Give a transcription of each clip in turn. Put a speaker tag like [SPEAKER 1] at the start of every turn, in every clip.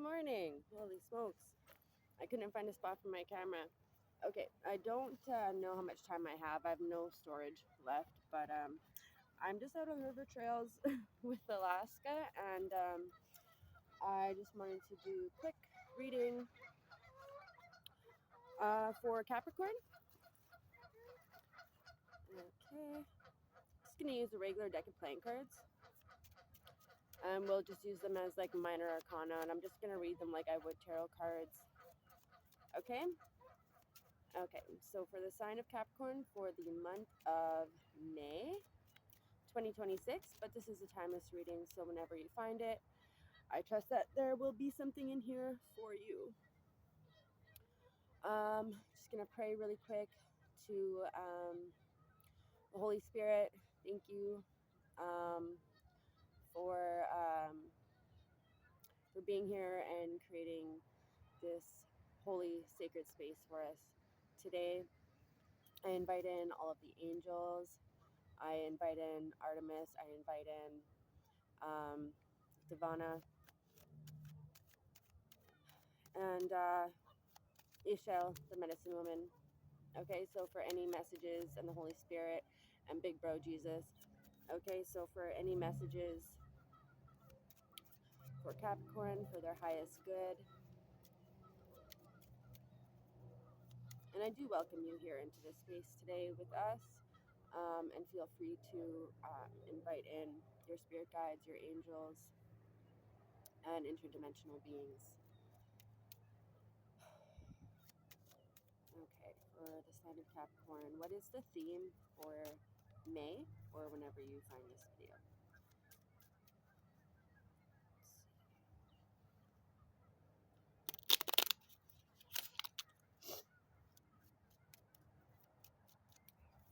[SPEAKER 1] morning. Holy smokes. I couldn't find a spot for my camera. Okay, I don't know how much time I have. I have no storage left, but I'm just out on river trails with Alaska, and I just wanted to do a quick reading for Capricorn. Okay, just gonna use a regular deck of playing cards. And we'll just use them as like minor arcana, and I'm just gonna read them like I would tarot cards. Okay. Okay, so for the sign of Capricorn for the month of May 2026, but this is a timeless reading, so whenever you find it, I trust that there will be something in here for you. Just gonna pray really quick to the Holy Spirit. Thank you um, for for being here and creating this holy sacred space for us today. I invite in all of the angels. I invite in Artemis. I invite in Devana and Ishel, the medicine woman. Okay, so for any messages and the Holy Spirit and Big Bro Jesus. Okay, so for any messages for Capricorn for their highest good. And I do welcome you here into this space today with us. And feel free to invite in your spirit guides, your angels, and interdimensional beings. Okay, for the sign of Capricorn, what is the theme for May or whenever you find this video?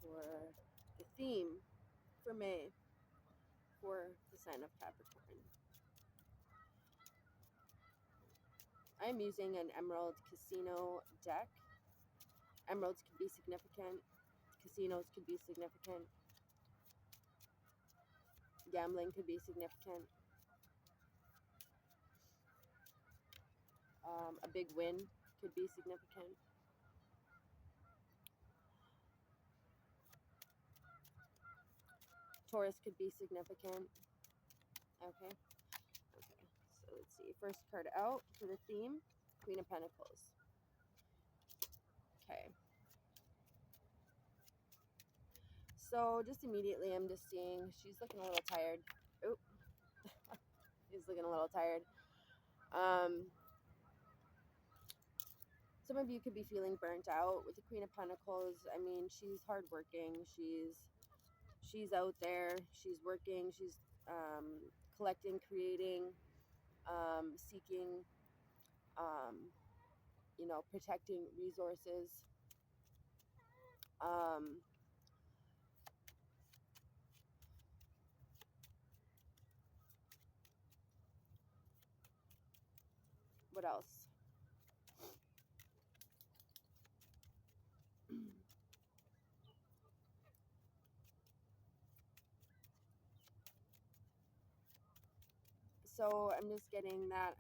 [SPEAKER 1] For the theme for May for the sign of Capricorn, I'm using an Emerald Casino deck. Emeralds could be significant, casinos could be significant, gambling could be significant. A big win could be significant. Taurus could be significant. Okay. Okay. So let's see. First card out for the theme, Queen of Pentacles. Okay. So just immediately I'm just seeing she's looking a little tired. Oh, she's looking a little tired. Some of you could be feeling burnt out with the Queen of Pentacles. I mean, she's hardworking. She's out there. She's working. She's collecting, creating, seeking, protecting resources. What else? So I'm just getting that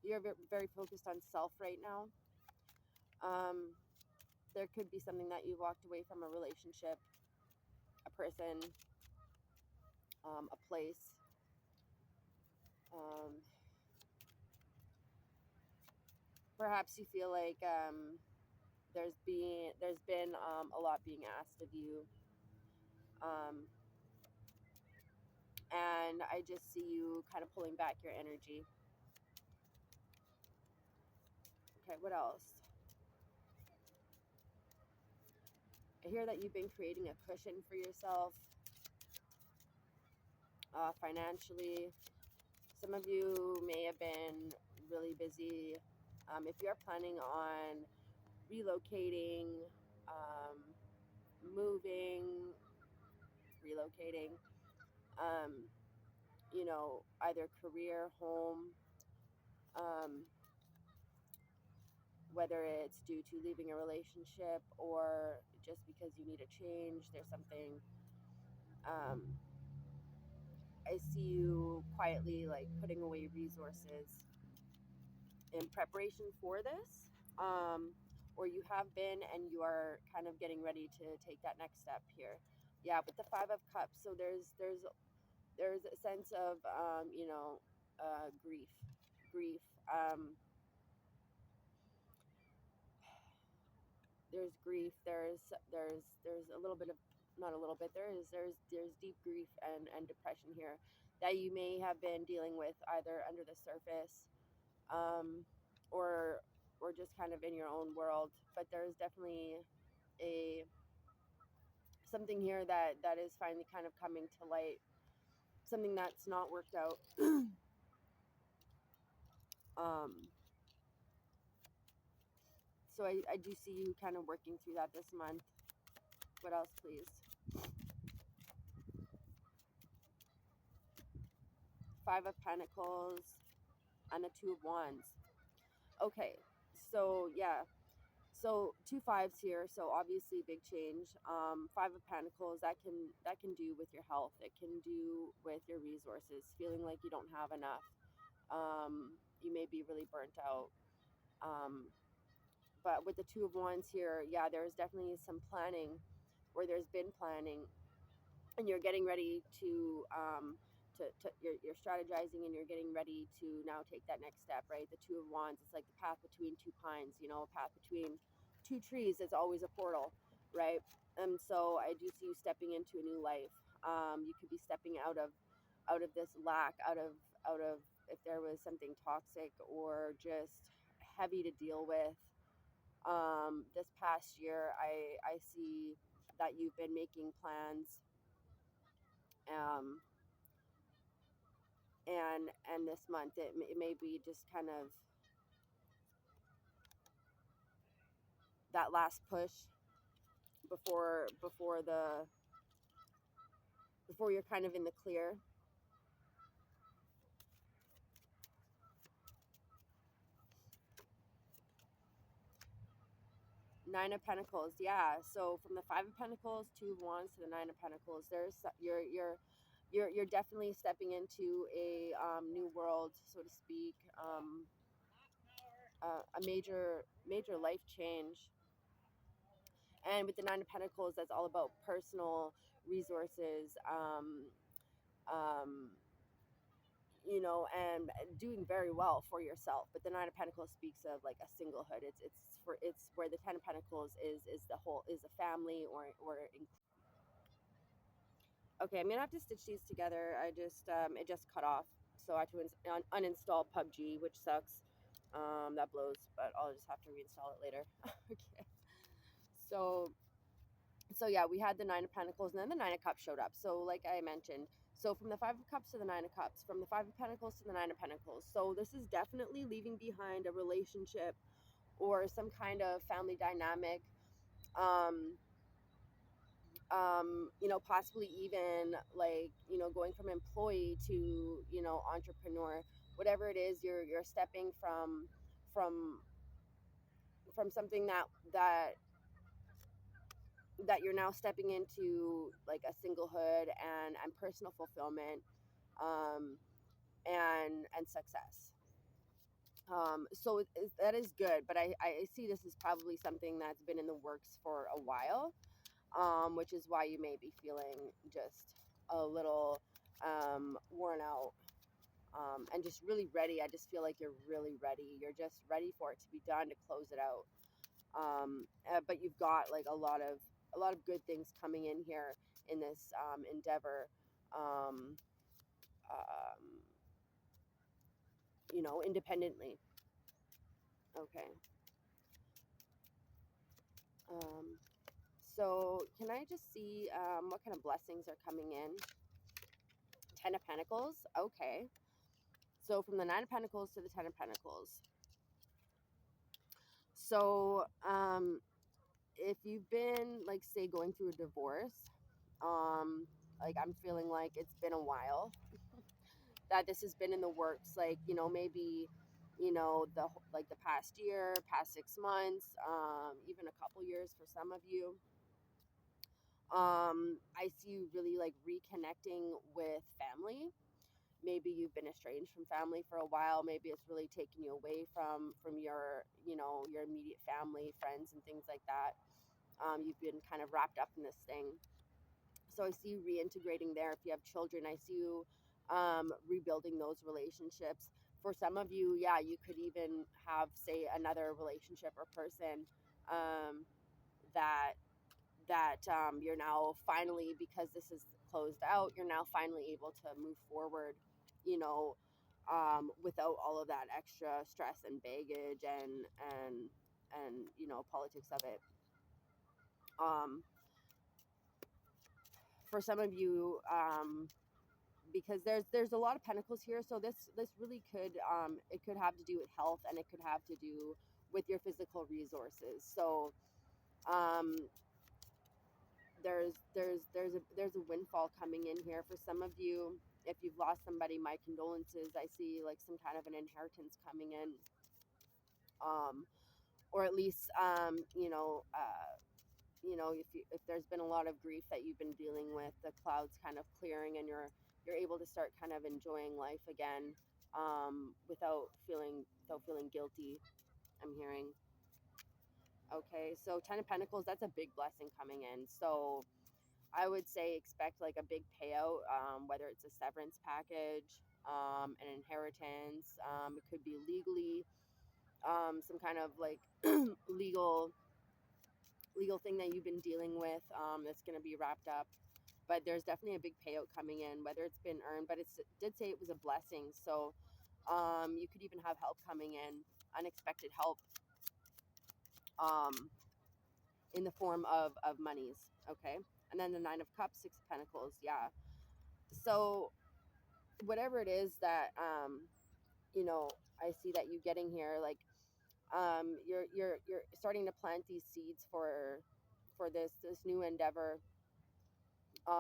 [SPEAKER 1] you're very focused on self right now. There could be something that you walked away from, a relationship, a person, a place. Perhaps you feel like there's been a lot being asked of you, and I just see you kind of pulling back your energy. Okay, what else? I hear that you've been creating a cushion for yourself financially. Some of you may have been really busy. If you're planning on relocating, moving, relocating, either career, home, whether it's due to leaving a relationship or just because you need a change, there's something. I see you quietly like putting away resources in preparation for this, or you have been and you are kind of getting ready to take that next step here. Yeah, with the Five of Cups, so there's a sense of grief. There's grief. There's a little bit of, not a little bit. There's deep grief and depression here that you may have been dealing with either under the surface, um, or just kind of in your own world. But there's definitely a something here that is finally kind of coming to light. Something that's not worked out. um, so I do see you kind of working through that this month. What else, please? Five of Pentacles and the Two of Wands. Okay, so yeah, so two fives here, so obviously big change. Five of Pentacles, that can do with your health. It can do with your resources, feeling like you don't have enough. You may be really burnt out. Um, but with the Two of Wands here, yeah, there's definitely some planning, or there's been planning, and you're getting ready to you're strategizing, and you're getting ready to now take that next step, right? The Two of Wands, it's like the path between two pines, a path between two trees. It's always a portal, right? And so I do see you stepping into a new life. You could be stepping out of this lack, out of if there was something toxic or just heavy to deal with. This past year, I see that you've been making plans, um, and this month it may be just kind of that last push before you're kind of in the clear. Nine of Pentacles, yeah. So from the Five of Pentacles, Two of Wands to the Nine of Pentacles, there's you're definitely stepping into a new world, so to speak. A major life change. And with the Nine of Pentacles, that's all about personal resources, um, and doing very well for yourself. But the Nine of Pentacles speaks of like a singlehood. It's where the Ten of Pentacles is the whole, is a family, or okay. I'm gonna have to stitch these together. I just it just cut off, so I had to uninstall PUBG, which sucks. That blows, but I'll just have to reinstall it later. Okay. So yeah, we had the Nine of Pentacles, and then the Nine of Cups showed up. So like I mentioned, so from the Five of Cups to the Nine of Cups, from the Five of Pentacles to the Nine of Pentacles. So this is definitely leaving behind a relationship or some kind of family dynamic. Um, Possibly even like, going from employee to, entrepreneur. Whatever it is, you're stepping from from something that you're now stepping into, like a singlehood and personal fulfillment, um, and success. So that is good, but I see this as probably something that's been in the works for a while, which is why you may be feeling just a little worn out, and just really ready. I just feel like you're really ready. You're just ready for it to be done, to close it out. But you've got like a lot of good things coming in here in this endeavor. Um, um, Independently. Okay. Um, so can I just see what kind of blessings are coming in? Ten of Pentacles. Okay. So from the Nine of Pentacles to the Ten of Pentacles. So if you've been, like, say, going through a divorce, like, I'm feeling like it's been a while that this has been in the works, like, maybe, like the past year, past 6 months, even a couple years for some of you. I see you really like reconnecting with family. maybe you've been estranged from family for a while. Maybe it's really taken you away from your, you know, your immediate family, friends, and things like that. You've been kind of wrapped up in this thing. So I see you reintegrating there. If you have children, I see you rebuilding those relationships. For some of you, yeah, you could even have, say, another relationship or person um, that you're now finally, because this is closed out, you're now finally able to move forward, you know, without all of that extra stress and baggage and you know, politics of it. For some of you, because there's a lot of pentacles here, so this really could it could have to do with health, and it could have to do with your physical resources. So um, there's a windfall coming in here for some of you. If you've lost somebody, my condolences. I see like some kind of an inheritance coming in, or at least if there's been a lot of grief that you've been dealing with, the clouds kind of clearing, and you're able to start kind of enjoying life again, without feeling guilty. I'm hearing. Okay, so Ten of Pentacles, that's a big blessing coming in. So I would say expect like a big payout, whether it's a severance package, an inheritance. It could be legally, some kind of like legal thing that you've been dealing with, that's going to be wrapped up. But there's definitely a big payout coming in, whether it's been earned, but it did say it was a blessing. So you could even have help coming in, unexpected help, um, in the form of monies. Okay. And then the Nine of Cups, Six of Pentacles. Yeah. So whatever it is that, I see that you getting here, like, you're starting to plant these seeds for this new endeavor.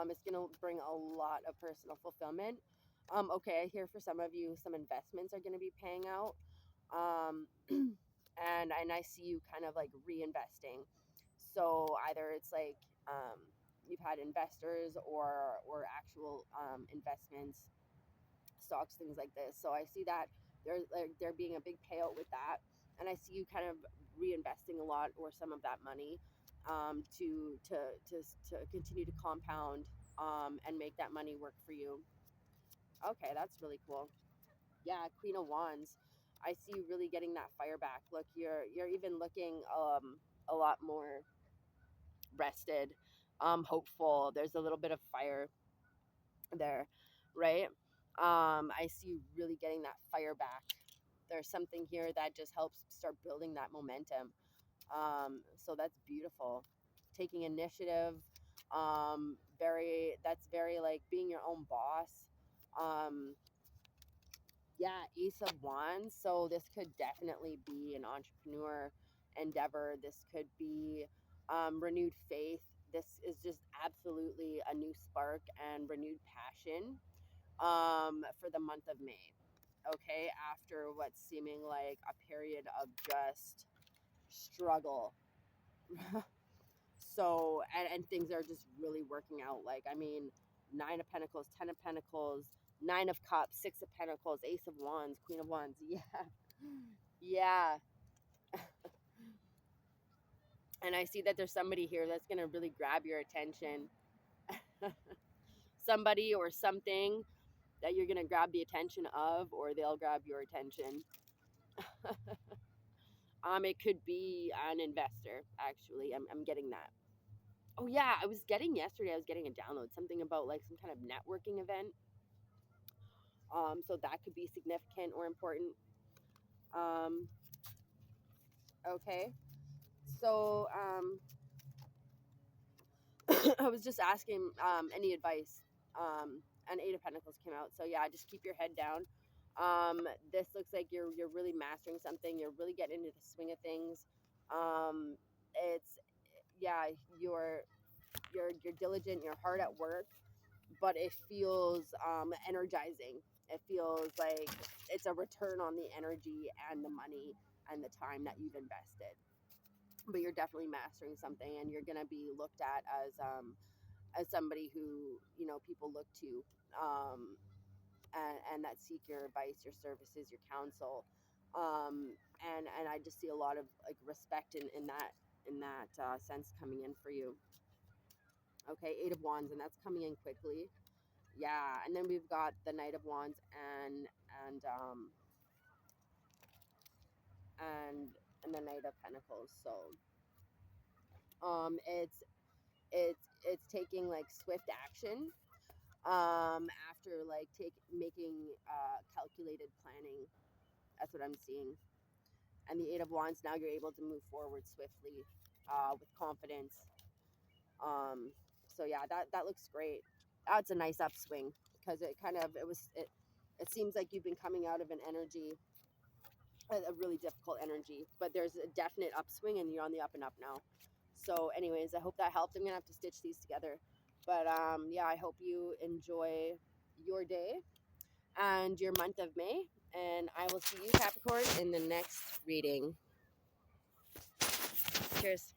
[SPEAKER 1] It's going to bring a lot of personal fulfillment. Okay, I hear for some of you, some investments are going to be paying out. Um, and I see you kind of like reinvesting. So either it's like, you've had investors or actual investments, stocks, things like this. So I see that there being a big payout with that, and I see you kind of reinvesting a lot or some of that money, to continue to compound, and make that money work for you. Okay, that's really cool. Yeah, Queen of Wands. I see you really getting that fire back. Look, you're even looking a lot more rested, hopeful. There's a little bit of fire there, right? I see you really getting that fire back. There's something here that just helps start building that momentum. So that's beautiful. Taking initiative, that's very like being your own boss. Um, yeah, Ace of Wands. So this could definitely be an entrepreneur endeavor. This could be renewed faith. This is just absolutely a new spark and renewed passion, for the month of May. Okay, after what's seeming like a period of just struggle. So, and things are just really working out. Like, I mean, Nine of Pentacles, Ten of Pentacles, Nine of Cups, Six of Pentacles, Ace of Wands, Queen of Wands. Yeah. Yeah. And I see that there's somebody here that's going to really grab your attention. Somebody or something that you're going to grab the attention of, or they'll grab your attention. It could be an investor, actually. I'm getting that. Oh yeah, I was getting yesterday. I was getting a download, something about like some kind of networking event. So that could be significant or important. Um, okay. So I was just asking any advice. And Eight of Pentacles came out. So yeah, just keep your head down. This looks like you're really mastering something. You're really getting into the swing of things. It's yeah, you're diligent. You're hard at work, but it feels energizing. It feels like it's a return on the energy and the money and the time that you've invested. But you're definitely mastering something, and you're gonna be looked at as somebody who people look to. Um, and that seek your advice, your services, your counsel. And I just see a lot of like respect in that sense coming in for you. Okay, Eight of Wands, and that's coming in quickly. Yeah, and then we've got the Knight of Wands and um and and the Knight of Pentacles. So it's taking like swift action after like making calculated planning. That's what I'm seeing. And the Eight of Wands, now you're able to move forward swiftly with confidence. So yeah, that looks great. That's a nice upswing because it seems like you've been coming out of an energy, a really difficult energy, but there's a definite upswing and you're on the up and up now. So anyways, I hope that helped. I'm gonna have to stitch these together, but yeah, I hope you enjoy your day and your month of May, and I will see you, Capricorn, in the next reading. Cheers.